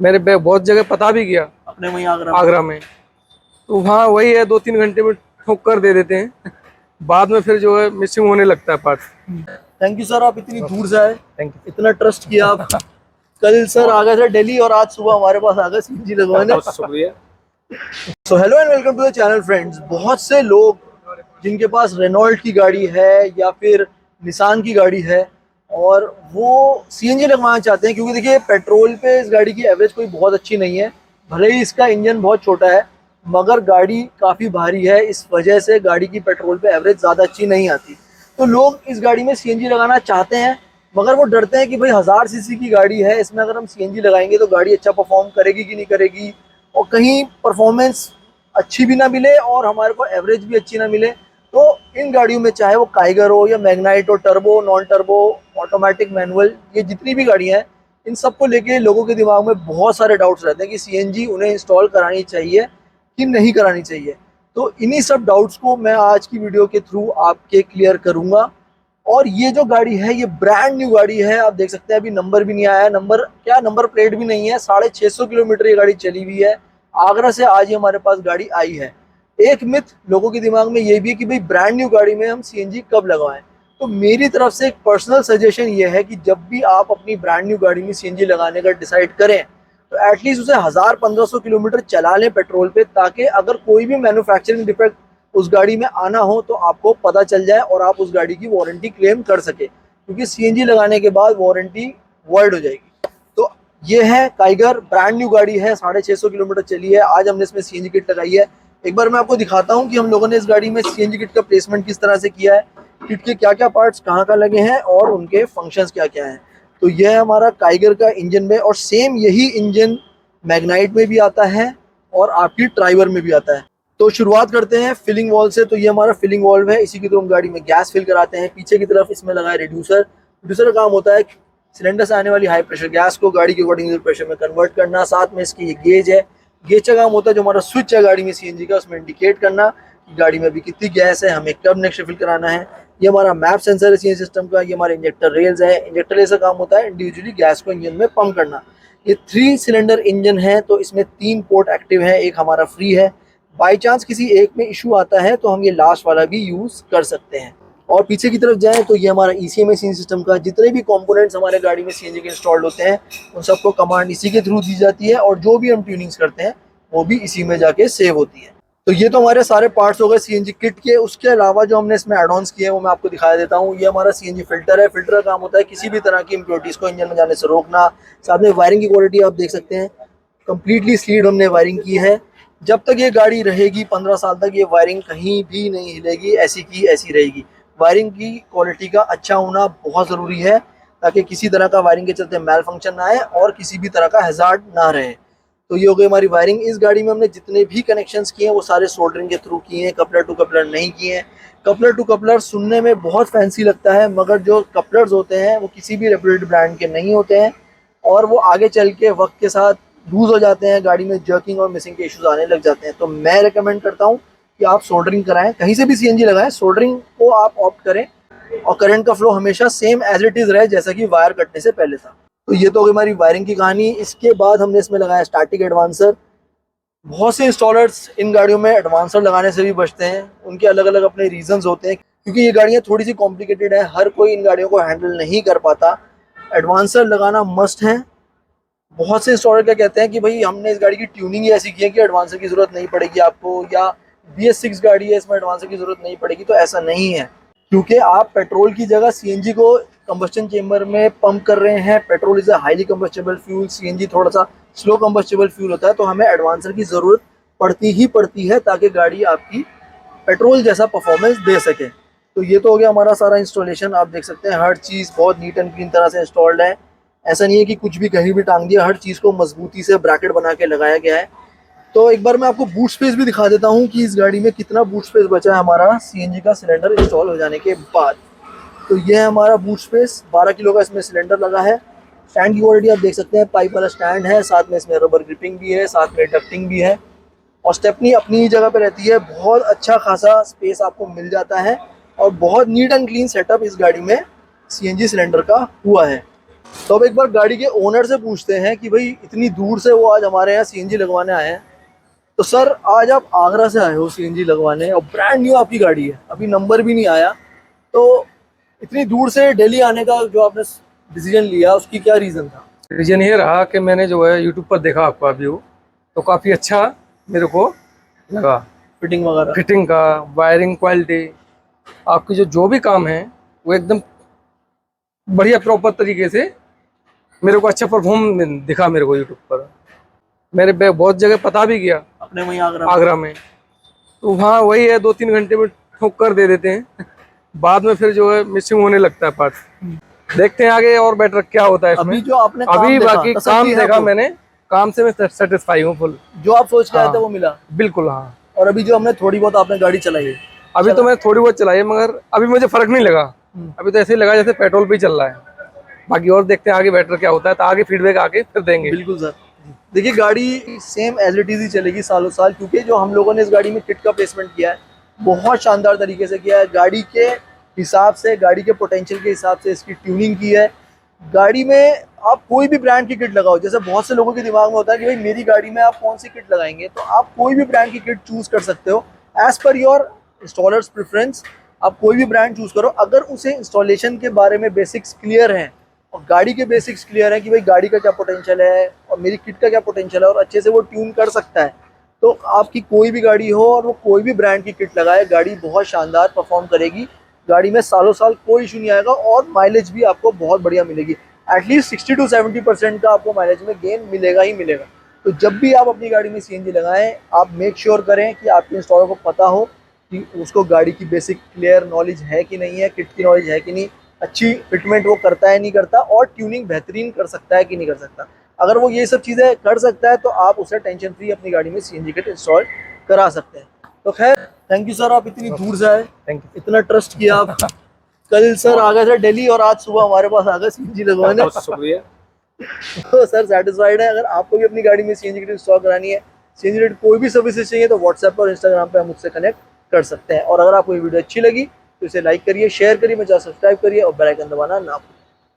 मेरे बहुत जगह पता भी किया अपने वहीं आगरा में, तो वहाँ वही है 2-3 घंटे में ठोक कर दे देते हैं। बाद में फिर जो है मिसिंग होने लगता है पार्ट। थैंक यू सर, आप इतनी दूर से आए, थैंक यू। इतना ट्रस्ट किया आप। कल सर आ गए थे दिल्ली और आज सुबह हमारे पास आ गए सीएनजी लगवाने। बहुत शुक्रिया। So hello and welcome to the channel friends. बहुत से लोग जिनके पास रेनॉल्ट की गाड़ी है या फिर निसान की गाड़ी है और वो सीएनजी लगवाना चाहते हैं, क्योंकि देखिए पेट्रोल पे इस गाड़ी की एवरेज कोई बहुत अच्छी नहीं है। भले ही इसका इंजन बहुत छोटा है मगर गाड़ी काफ़ी भारी है, इस वजह से गाड़ी की पेट्रोल पे एवरेज ज़्यादा अच्छी नहीं आती। तो लोग इस गाड़ी में सीएनजी लगाना चाहते हैं मगर वो डरते हैं कि भाई 1000 सीसी की गाड़ी है, इसमें अगर हम सीएनजी लगाएंगे तो गाड़ी अच्छा परफॉर्म करेगी कि नहीं करेगी, और कहीं परफॉर्मेंस अच्छी भी ना मिले और हमारे को एवरेज भी अच्छी ना मिले। तो इन गाड़ियों में चाहे वो काइगर हो या मैग्नाइट हो, turbo, non turbo, automatic, manual, ये जितनी भी गाड़ियाँ हैं इन सबको लेके लोगों के दिमाग में बहुत सारे डाउट्स रहते हैं कि सीएनजी उन्हें इंस्टॉल करानी चाहिए कि नहीं करानी चाहिए। तो इन्हीं सब डाउट्स को मैं आज की वीडियो के थ्रू आपके क्लियर करूँगा। और ये जो गाड़ी है ये ब्रांड न्यू गाड़ी है, आप देख सकते हैं अभी नंबर भी नहीं आया, नंबर प्लेट भी नहीं है। 650 किलोमीटर ये गाड़ी चली हुई है, आगरा से आज ही हमारे पास गाड़ी आई है। एक मिथ लोगों के दिमाग में ये भी है कि भाई ब्रांड न्यू गाड़ी में हम सीएनजी कब लगवाएं। तो मेरी तरफ से एक पर्सनल सजेशन ये है कि जब भी आप अपनी ब्रांड न्यू गाड़ी में सीएनजी लगाने का डिसाइड करें तो एटलीस्ट उसे 1000-1500 किलोमीटर चला लें पेट्रोल पे, ताकि अगर कोई भी मैन्युफैक्चरिंग डिफेक्ट उस गाड़ी में आना हो तो आपको पता चल जाए और आप उस गाड़ी की वारंटी क्लेम कर सके, क्योंकि सीएनजी लगाने के बाद वारंटी वॉइड हो जाएगी। तो ये है काइगर, ब्रांड न्यू गाड़ी है, 650 किलोमीटर चली है। आज हमने इसमें सीएनजी किट लगाई है। एक बार मैं आपको दिखाता हूँ कि हम लोगों ने इस गाड़ी में सीएनजी किट का प्लेसमेंट किस तरह से किया है, किट के क्या क्या पार्ट्स कहाँ कहाँ लगे हैं और उनके फंक्शंस क्या क्या हैं। तो यह है हमारा काइगर का इंजन में, और सेम यही इंजन मैग्नाइट में भी आता है और आपकी ट्राइबर में भी आता है। तो शुरुआत करते हैं फिलिंग वॉल्व से। तो ये हमारा फिलिंग वॉल्व है, इसी के थ्रू हम गाड़ी में गैस फिल कराते हैं। पीछे की तरफ इसमें लगा है रिड्यूसर। रिड्यूसर का काम होता है सिलेंडर से आने वाली हाई प्रेशर गैस को गाड़ी के अकॉर्डिंग प्रेशर में कन्वर्ट करना। साथ में इसकी ये गेज है, गेज का काम होता है जो हमारा स्विच है गाड़ी में सीएनजी का, उसमें इंडिकेट करना कि गाड़ी में अभी कितनी गैस है, हमें कब नेक्स्ट फिल कराना है। ये हमारा मैप सेंसर है सीएनजी सिस्टम का। ये हमारे इंजेक्टर रेल्स है, इंजेक्टर रेल्स का काम होता है इंडिविजुअली गैस को इंजन में पंप करना। ये 3 सिलेंडर इंजन है तो इसमें 3 पोर्ट एक्टिव है, एक हमारा फ्री है। बाई चांस किसी एक में इशू आता है तो हम ये लास्ट वाला भी यूज़ कर सकते हैं। और पीछे की तरफ जाएं तो ये हमारा ECMA सीएनजी सिस्टम का, जितने भी कंपोनेंट्स हमारे गाड़ी में सीएनजी के इंस्टॉल्ड होते हैं उन सबको कमांड इसी के थ्रू दी जाती है, और जो भी हम ट्यूनिंग्स करते हैं वो भी इसी में जाके सेव होती है। तो ये तो हमारे सारे पार्ट्स हो गए सीएनजी किट के। उसके अलावा जो हमने इसमें एड ऑन्स किए हैं वो मैं आपको दिखा देता हूँ। ये हमारा सीएनजी फिल्टर है। फिल्टर का काम होता है किसी भी तरह की इम्प्योरिटीज़ को इंजन में जाने से रोकना। साथ में वायरिंग की क्वालिटी आप देख सकते हैं, कम्प्लीटली स्लीड हमने वायरिंग की है। जब तक ये गाड़ी रहेगी 15 साल तक ये वायरिंग कहीं भी नहीं हिलेगी, ऐसी की ऐसी रहेगी। वायरिंग की क्वालिटी का अच्छा होना बहुत ज़रूरी है ताकि किसी तरह का वायरिंग के चलते मैल फंक्शन ना आए और किसी भी तरह का हैजार्ड ना रहे। तो ये हो गई हमारी वायरिंग। इस गाड़ी में हमने जितने भी कनेक्शंस किए हैं वो सारे सोल्डरिंग के थ्रू किए हैं, कपलर टू कपलर नहीं किए हैं। कपलर टू कपलर सुनने में बहुत फैंसी लगता है मगर जो कपलर्स होते हैं वो किसी भी रेप्यूटेड ब्रांड के नहीं होते हैं और वो आगे चल के वक्त के साथ लूज हो जाते हैं, गाड़ी में जर्किंग और मिसिंग के इश्यूज आने लग जाते हैं। तो मैं रेकमेंड करता हूँ कि आप सोल्डरिंग कराएं, कहीं से भी सीएनजी लगाएं, सोल्डरिंग को आप ऑप्ट करें और करंट का फ्लो हमेशा सेम एज इट इज़ रहे जैसा कि वायर कटने से पहले था। तो ये तो हो गई हमारी वायरिंग की कहानी। इसके बाद हमने इसमें लगाया स्टैटिक एडवांसर। बहुत से इंस्टॉलर्स इन गाड़ियों में एडवांसर लगाने से भी बचते हैं, उनके अलग अलग अपने रीजंस होते हैं, क्योंकि ये गाड़ियाँ थोड़ी सी कॉम्प्लिकेटेड है, हर कोई इन गाड़ियों को हैंडल नहीं कर पाता। एडवांसर लगाना मस्ट है। बहुत से इंस्टॉलर क्या कहते हैं कि भाई हमने इस गाड़ी की ट्यूनिंग ही ऐसी की है कि एडवांसर की ज़रूरत नहीं पड़ेगी आपको, या BS6 गाड़ी है इसमें एडवांसर की ज़रूरत नहीं पड़ेगी। तो ऐसा नहीं है, क्योंकि आप पेट्रोल की जगह सीएनजी को कंबस्शन चेम्बर में पंप कर रहे हैं। Petrol is a highly combustible fuel, CNG थोड़ा सा स्लो कंबस्टेबल फ्यूल होता है, तो हमें एडवांसर की ज़रूरत पड़ती है ताकि गाड़ी आपकी पेट्रोल जैसा परफॉर्मेंस दे सके। तो ये तो हो गया हमारा सारा इंस्टॉलेशन। आप देख सकते हैं हर चीज़ बहुत नीट एंड क्लीन तरह से इंस्टॉल्ड है। ऐसा नहीं है कि कुछ भी कहीं भी टांग दिया, हर चीज़ को मजबूती से ब्रैकेट बना के लगाया गया है। तो एक बार मैं आपको बूट स्पेस भी दिखा देता हूँ कि इस गाड़ी में कितना बूट स्पेस बचा है हमारा सीएनजी का सिलेंडर इंस्टॉल हो जाने के बाद। तो ये है हमारा बूट स्पेस, 12 किलो का इसमें सिलेंडर लगा है। स्टैंड की क्वालिटी आप देख सकते हैं, पाइप वाला स्टैंड है, साथ में इसमें रबर ग्रिपिंग भी है, साथ में डक्टिंग भी है, और स्टेपनी अपनी ही जगह पे रहती है। बहुत अच्छा खासा स्पेस आपको मिल जाता है और बहुत नीट एंड क्लीन सेटअप इस गाड़ी में सीएनजी सिलेंडर का हुआ है। तो अब एक बार गाड़ी के ओनर से पूछते हैं कि भाई इतनी दूर से वो आज हमारे यहाँ सीएनजी लगवाने आए हैं। तो सर, आज आप आगरा से आए हो सीएनजी लगवाने और ब्रांड न्यू आपकी गाड़ी है, अभी नंबर भी नहीं आया, तो इतनी दूर से दिल्ली आने का जो आपने डिसीजन लिया उसकी क्या रीज़न था? रीजन ये रहा कि मैंने जो है यूट्यूब पर देखा आपका व्यू, तो काफ़ी अच्छा मेरे को लगा। फिटिंग वगैरह, फिटिंग का, वायरिंग क्वालिटी, आपकी जो भी काम है वो एकदम बढ़िया प्रॉपर तरीके से मेरे को अच्छा परफॉर्म दिखा मेरे को यूट्यूब पर। मेरे बहुत जगह पता भी किया अपने वहीं आगरा आगरा में, तो वहाँ वही है 2-3 घंटे में ठोक कर दे देते हैं। बाद में फिर जो है मिसिंग होने लगता है पार्ट। देखते हैं आगे और बेटर क्या होता है इसमें। अभी जो आपने काम अभी देखा, बाकी तसल्ली काम है देखा आपको? मैंने, काम से मैं सेटिस्फाई हूँ फुल। जो आप सोच के आए थे हाँ। वो मिला? बिल्कुल हाँ। और अभी जो हमने थोड़ी बहुत आपने गाड़ी चलाई है, अभी तो मैं थोड़ी बहुत चलाई है, मगर अभी मुझे फर्क नहीं लगा। अभी तो ऐसे ही लगा जैसे पेट्रोल पे ही चल रहा है। बाकी और देखते हैं आगे बेटर क्या होता है, तो आगे फीडबैक आके फिर देंगे। बिल्कुल सर। देखिए, गाड़ी सेम एज इट इज ही चलेगी सालों साल, क्योंकि जो हम लोगों ने इस गाड़ी में किट का प्लेसमेंट किया है बहुत शानदार तरीके से किया है। गाड़ी के हिसाब से, गाड़ी के पोटेंशियल के हिसाब से इसकी ट्यूनिंग की है। गाड़ी में आप कोई भी ब्रांड की किट लगाओ, जैसे बहुत से लोगों के दिमाग में होता है कि भाई मेरी गाड़ी में आप कौन सी किट लगाएंगे, तो आप कोई भी ब्रांड की किट चूज कर सकते हो as per your installers preference. आप कोई भी ब्रांड चूज करो, अगर उसे इंस्टॉलेशन के बारे में बेसिक्स क्लियर हैं और गाड़ी के बेसिक्स क्लियर है कि भाई गाड़ी का क्या पोटेंशियल है और मेरी किट का क्या पोटेंशियल है, और अच्छे से वो ट्यून कर सकता है, तो आपकी कोई भी गाड़ी हो और वो कोई भी ब्रांड की किट लगाए, गाड़ी बहुत शानदार परफॉर्म करेगी। गाड़ी में सालों साल कोई इशू नहीं आएगा और माइलेज भी आपको बहुत बढ़िया मिलेगी। एटलीस्ट 60 to 70% का आपको माइलेज में गेन मिलेगा ही मिलेगा। तो जब भी आप अपनी गाड़ी में सीएनजी लगाएं, आप मेक श्योर करें कि आपके इंस्टॉलर को पता हो कि उसको गाड़ी की बेसिक क्लियर नॉलेज है कि नहीं है, किट की नॉलेज है कि नहीं, अच्छी फिटमेंट वो करता है नहीं करता, और ट्यूनिंग बेहतरीन कर सकता है कि नहीं कर सकता। अगर वो ये सब चीज़ें कर सकता है तो आप उसे टेंशन फ्री अपनी गाड़ी में सीएनजी किट इंस्टॉल करा सकते हैं। तो खैर, थैंक यू सर, आप इतनी दूर से आए, थैंक यू। इतना ट्रस्ट किया आप। कल सर आ गए थे दिल्ली और आज सुबह हमारे पास आ गए सीएनजी लगवाने। बहुत शुक्रिया। तो सर सेटिस्फाइड है। अगर आपको भी अपनी गाड़ी में सीएनजी किट इंस्टॉल करानी है, सीएनजी किट कोई भी सर्विसेज चाहिए, तो व्हाट्सएप और इंस्टाग्राम पे आप मुझसे कनेक्ट कर सकते हैं। और अगर आपको ये वीडियो अच्छी लगी तो इसे लाइक करिए, शेयर करिए, मुझे सब्सक्राइब करिए और बेल आइकन दबाना ना भूलिए।